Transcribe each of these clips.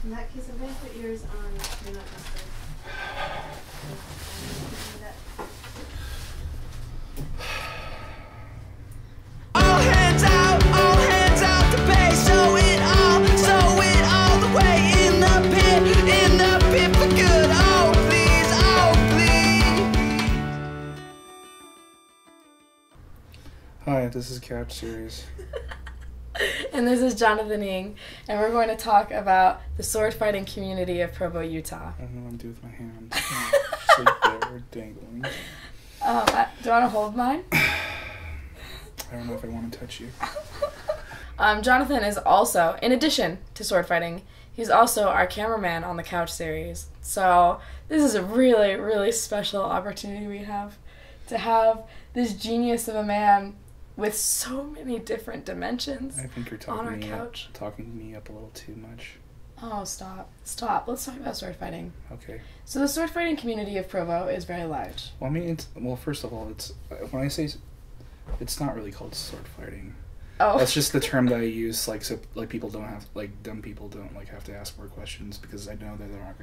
In that case, I'm going to put yours on peanut mustard. All hands out to pay. Show it all the way in the pit for good. Oh please. Hi, this is Couch Series. And this is Jonathan Ying, and we're going to talk about the sword fighting community of Provo, Utah. I don't know what I'm doing with my hands. Just like they're dangling. Do you want to hold mine? I don't know if I want to touch you. Jonathan is also, in addition to sword fighting, he's also our cameraman on the Couch series. So this is a really, really special opportunity we have to have this genius of a man with so many different dimensions. I think you're on our talking couch. me up a little too much. Oh, stop. Let's talk about sword fighting. Okay. So the sword fighting community of Provo is very large. Well, I mean, first of all, when I say it's not really called sword fighting. Oh. That's just the term that I use, so people don't have, dumb people don't have to ask more questions, because I know that they're not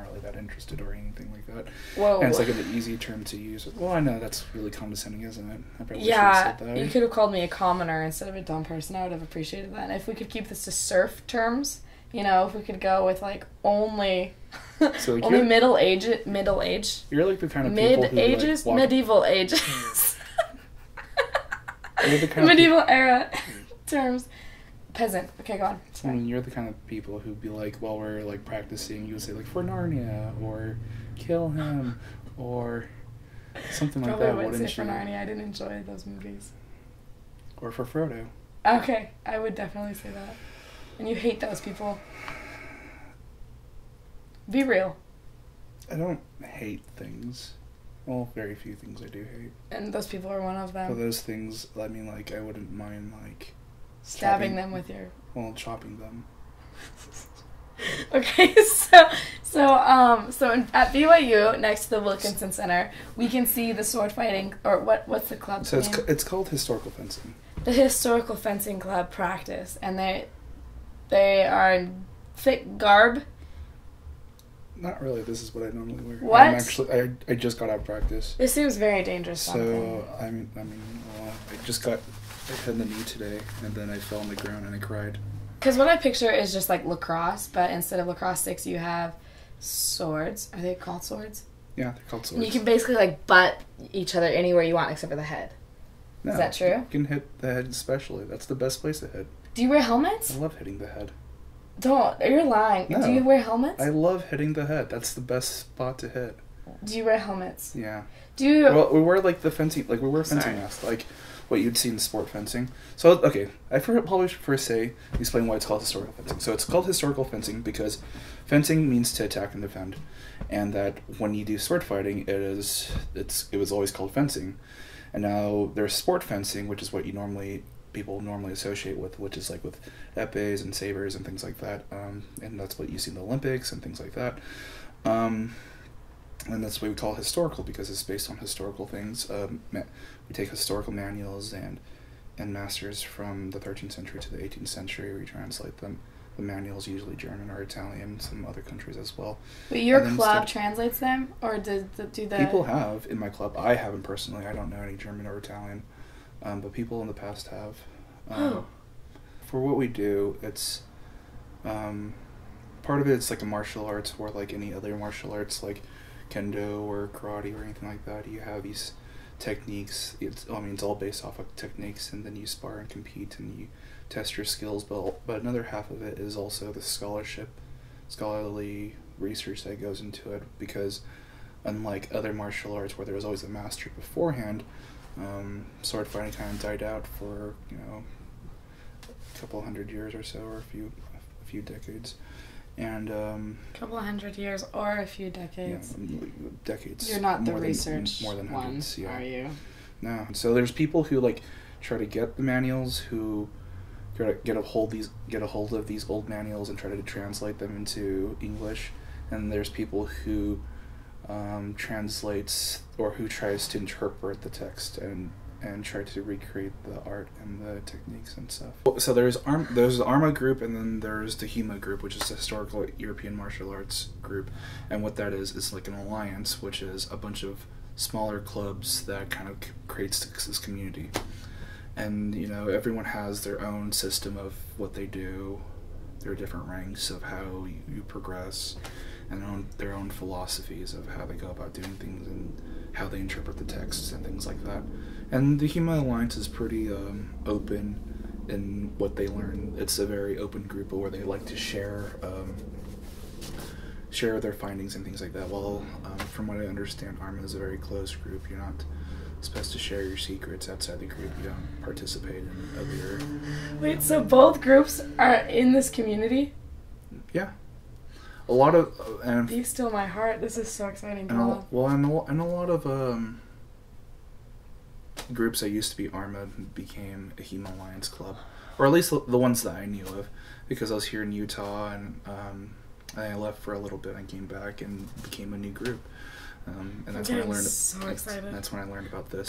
really that interested or anything like that. Whoa. And it's an easy term to use. Well, I know that's really condescending, isn't it? I probably should have said that. You could have called me a commoner instead of a dumb person. I would have appreciated that. And if we could keep this to surf terms, if we could go with only only middle age. You're like the kind of people who mid-ages, medieval ages. You're the kind medieval era terms. Peasant. Okay, go on. I mean, you're the kind of people who'd be while we're practicing, you would say for Narnia, or kill him, or something like that. Probably would Wouldn't say for you? Narnia. I didn't enjoy those movies. Or for Frodo. Okay, I would definitely say that. And you hate those people. Be real. I don't hate things. Well, very few things I do hate. And those people are one of them. For those things, I mean, I wouldn't mind, stabbing them with your... Well, chopping them. Okay, so at BYU, next to the Wilkinson Center, we can see the sword fighting, or what's the club So name? it's called Historical Fencing. The Historical Fencing Club practice, and they are in thick garb. Not really. This is what I normally wear. What? I just got out of practice. This seems very dangerous. So I just got hit in the knee today, and then I fell on the ground and I cried. Because what I picture is just lacrosse, but instead of lacrosse sticks, you have swords. Are they called swords? Yeah, they're called swords. And you can basically butt each other anywhere you want except for the head. No, is that true? You can hit the head especially. That's the best place to hit. Do you wear helmets? I love hitting the head. Don't. You're lying. No. Do you wear helmets? I love hitting the head. That's the best spot to hit. Do you wear helmets? Yeah. Do you... Well, we wear the fencing, we wear fencing masks, what you'd see in sport fencing. So, okay, I probably should first explain why it's called historical fencing. So it's called historical fencing because fencing means to attack and defend, and that when you do sword fighting, it was always called fencing. And now there's sport fencing, which is what people normally associate with, which is with epées and sabers and things like that, and that's what you see in the Olympics and things like that. And that's why we call it historical, because it's based on historical things. We take historical manuals and masters from the 13th century to the 18th century, retranslate them. The manuals usually German or Italian, some other countries as well. But your club translates them, or do the... People have in my club. I haven't personally. I don't know any German or Italian, but people in the past have. For what we do, it's part of it's a martial arts, or any other martial arts, kendo or karate or anything like that. You have these techniques. It's all based off of techniques, and then you spar and compete and you test your skills. But another half of it is also the scholarly research that goes into it, because unlike other martial arts where there was always a master beforehand, sword fighting kind of died out for a couple hundred years or so, or a few decades. And couple hundred years or a few decades. Yeah, decades. You're not the research more than hundreds, one, are you? No. So there's people who try to get the manuals, who get a hold of these old manuals and try to translate them into English, and there's people who translates, or who tries to interpret the text and and try to recreate the art and the techniques and stuff. So there's the Arma group, and then there's the HEMA group, which is the Historical European Martial Arts group. And what that is like an alliance, which is a bunch of smaller clubs that kind of creates this community. And, you know, everyone has their own system of what they do. There are different ranks of how you progress, and their own philosophies of how they go about doing things and how they interpret the texts and things like that. And the HEMA Alliance is pretty open in what they learn. It's a very open group where they like to share their findings and things like that. Well, from what I understand, Arma is a very closed group. You're not supposed to share your secrets outside the group. You don't participate in other... Wait, so both groups are in this community? Yeah. A lot of... Be still my heart. This is so exciting. And a lot of groups that used to be Arma became a HEMA Alliance club. Or at least the ones that I knew of. Because I was here in Utah, and I left for a little bit and came back and became a new group. And that's when I learned. So excited. That's when I learned about this.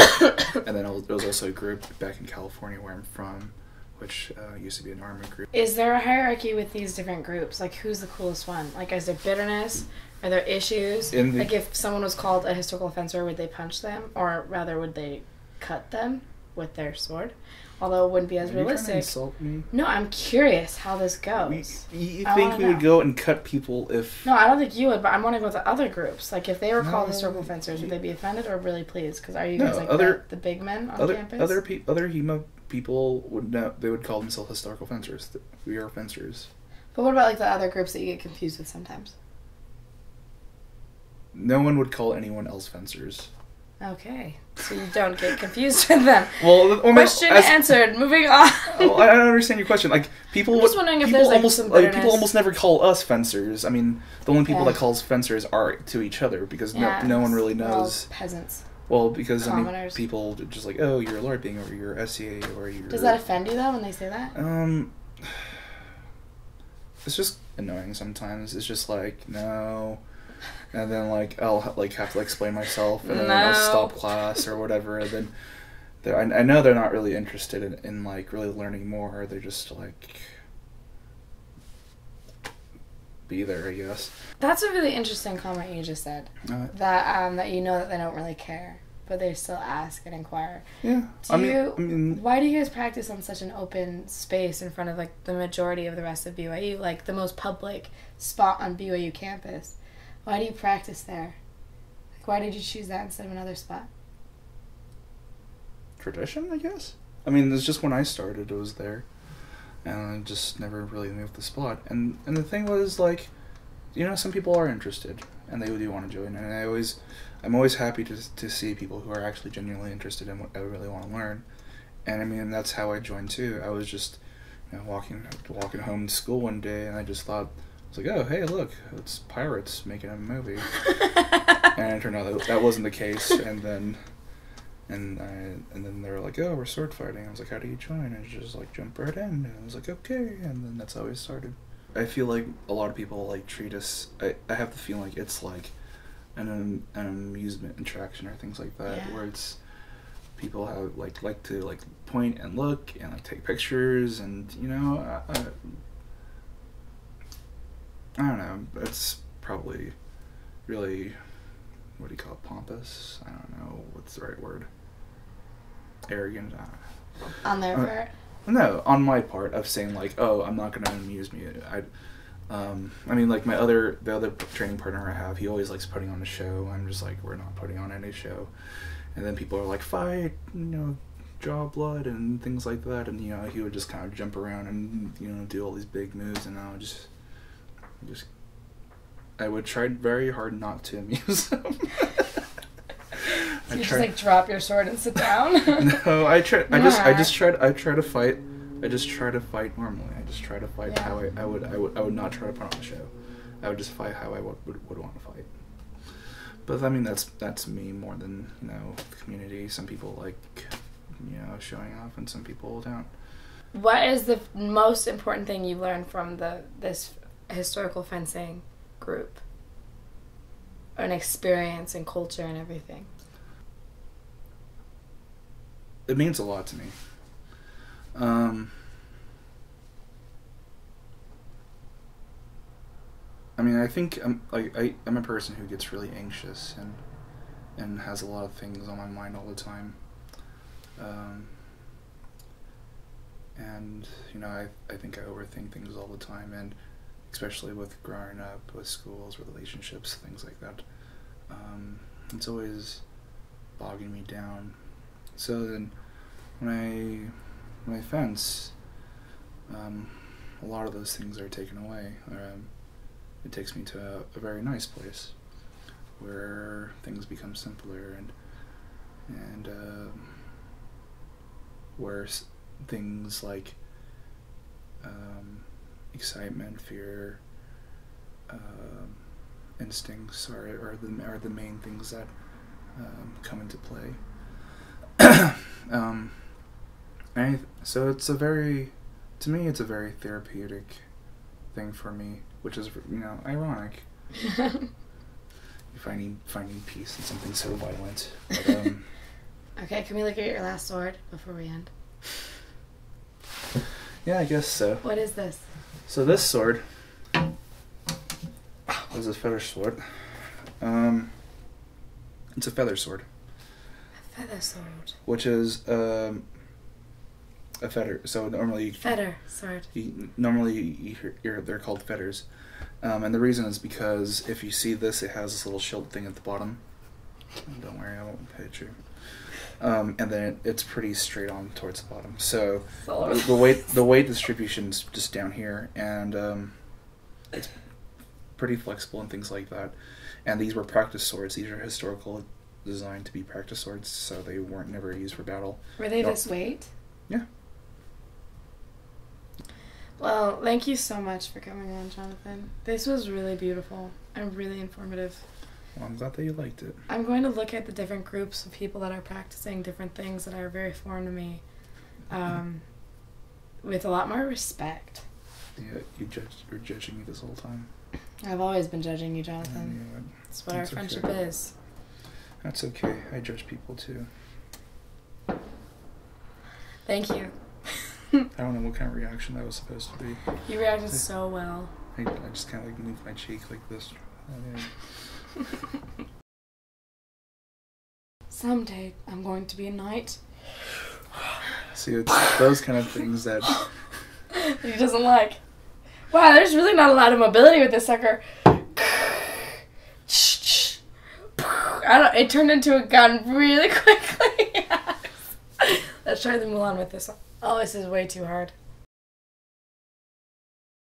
And then there was also a group back in California where I'm from, which used to be an Arma group. Is there a hierarchy with these different groups? Like, who's the coolest one? Like, is there bitterness? Are there issues? Like, if someone was called a historical fencer, would they punch them, or rather, would they cut them with their sword? Although it wouldn't be as realistic. Are you trying to insult me? No, I'm curious how this goes. You think we would go and cut people if... No, I don't think you would, but I'm wondering about the other groups. Like, if they were called historical fencers, would they be offended or really pleased? Because are you guys like the big men on campus? Other HEMA people would know. They would call themselves historical fencers. We are fencers. But what about like the other groups that you get confused with sometimes? No one would call anyone else fencers. Okay, so you don't get confused with them. Well, question answered. Moving on. Well, I don't understand your question. Like people, I'm just wondering if there's like some bitterness. People almost never call us fencers. I mean, the only people that call us fencers are to each other because no one really knows. Well, peasants. Well, because commoners. I mean, people just like, oh, you're a LARPing or you're SCA or you're. Does that offend you though when they say that? It's just annoying sometimes. It's just like no. And then like I'll like have to explain myself, and then I'll stop class or whatever. And then I know they're not really interested in like really learning more. They're just like be there, I guess. That's a really interesting comment you just said. That you know that they don't really care, but they still ask and inquire. Yeah. I mean, why do you guys practice on such an open space in front of like the majority of the rest of BYU, like the most public spot on BYU campus? Why do you practice there? Like, why did you choose that instead of another spot? Tradition, I guess. I mean, it's just when I started, it was there, and I just never really moved the spot. And the thing was, like, you know, some people are interested, and they do want to join. And I'm always happy to see people who are actually genuinely interested in what I really want to learn. And I mean, that's how I joined too. I was just, you know, walking home to school one day, and I just thought. I was like, oh, hey, look, it's pirates making a movie. And it turned out that wasn't the case. And then they were like, oh, we're sword fighting. I was like, how do you join? And just like jump right in. And I was like, okay. And then that's how we started. I feel like a lot of people like treat us. I have the feeling like it's like an amusement attraction or things like that, where it's people have like to point and look and like take pictures, and you know. I don't know, it's probably really, what do you call it, pompous? I don't know, what's the right word? Arrogant? On their part? No, on my part of saying like, oh, I'm not going to amuse me. I mean, like the other training partner I have, he always likes putting on a show. I'm just like, we're not putting on any show. And then people are like, fight, you know, draw blood and things like that. And, you know, he would just kind of jump around and, you know, do all these big moves, and I would just I would try very hard not to amuse them. So you just like drop your sword and sit down? No, I try to fight. I just try to fight normally. I just try to fight how I would not try to put on a show. I would just fight how I would want to fight. But I mean that's me more than, you know, the community. Some people like, you know, showing off, and some people don't. What is the most important thing you learned from this historical fencing group? An experience and culture and everything. it means a lot to me. I mean, I think I'm a person who gets really anxious and has a lot of things on my mind all the time. And you know, I think I overthink things all the time, and especially with growing up, with schools, relationships, things like that. It's always bogging me down. So then, when I fence, a lot of those things are taken away. It takes me to a very nice place where things become simpler and where things like excitement, fear, instincts are the main things that come into play. So it's to me it's a very therapeutic thing for me, which is, you know, ironic. Finding peace in something so violent. But, Okay, can we look at your last sword before we end? yeah, I guess so. What is this? So this sword is a feather sword. It's a feather sword. A feather sword. Which is a feather. So normally Feather sword. You hear they're called feathers, and the reason is because if you see this, it has this little shield thing at the bottom. Don't worry, I won't pitch you. And then it's pretty straight on towards the bottom. So the weight distribution is just down here, and it's pretty flexible and things like that. And these were practice swords. These are historical, designed to be practice swords, so they weren't never used for battle. Were they this weight? Yeah. Well, thank you so much for coming on, Jonathan. This was really beautiful and really informative. Well, I'm glad that you liked it. I'm going to look at the different groups of people that are practicing different things that are very foreign to me, with a lot more respect. Yeah, you're judging me this whole time. I've always been judging you, Jonathan. Yeah, That's what our friendship is. That's okay. I judge people too. Thank you. I don't know what kind of reaction that was supposed to be. You reacted so well. I just kind of like moved my cheek like this. Someday I'm going to be a knight. See, it's those kind of things that he doesn't like. Wow, there's really not a lot of mobility with this sucker. It turned into a gun really quickly. Let's try the Mulan with this one. Oh, this is way too hard.